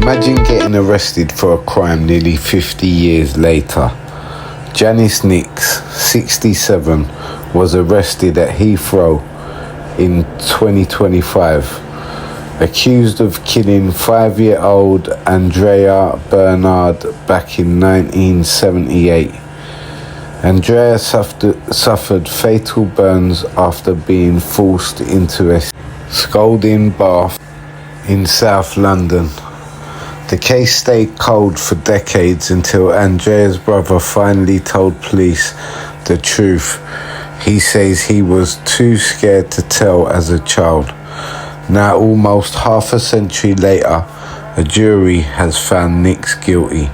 Imagine getting arrested for a crime nearly 50 years later. Janice Nix, 67, was arrested at Heathrow in 2025, accused of killing 5-year-old Andrea Bernard back in 1978. Andrea suffered fatal burns after being forced into a scalding bath in South London. The case stayed cold for decades until Andrea's brother finally told police the truth. He says he was too scared to tell as a child. Now, almost half a century later, a jury has found Nix guilty.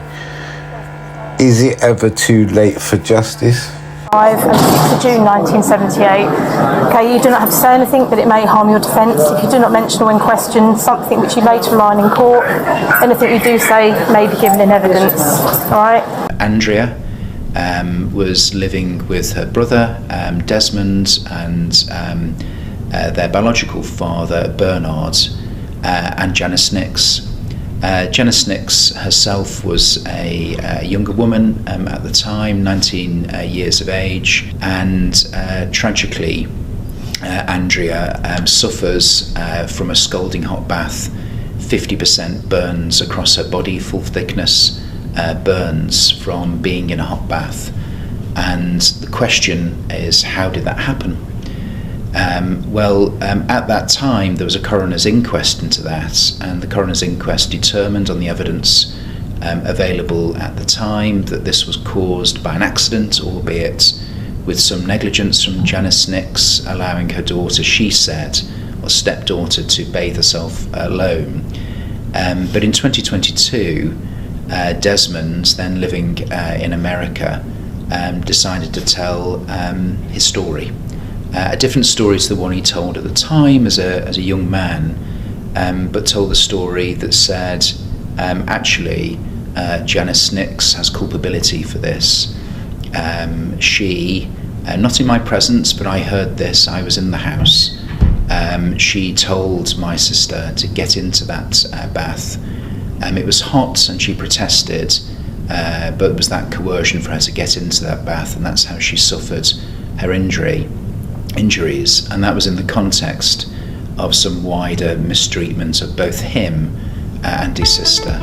Is it ever too late for justice? And 6th of June 1978. Okay, you do not have to say anything, but it may harm your defence if you do not mention or in question something which you later rely on in court. Anything you do say may be given in evidence. All right. Andrea was living with her brother Desmond and their biological father Bernard and Janice Nix. Janice Nix herself was a younger woman at the time, 19 years of age, and tragically Andrea suffers from a scalding hot bath, 50% burns across her body, full thickness burns from being in a hot bath. And the question is, how did that happen? At that time there was a coroner's inquest into that, and the coroner's inquest determined on the evidence available at the time that this was caused by an accident, albeit with some negligence from Janice Nix, allowing her daughter, she said, or stepdaughter, to bathe herself alone. But in 2022, Desmond, then living in America, decided to tell his story. A different story to the one he told at the time as a young man, but told the story that said, actually, Janice Nix has culpability for this. She, not in my presence, but I heard this, I was in the house, she told my sister to get into that bath. It was hot and she protested, but it was that coercion for her to get into that bath, and that's how she suffered her injuries, and that was in the context of some wider mistreatment of both him and his sister.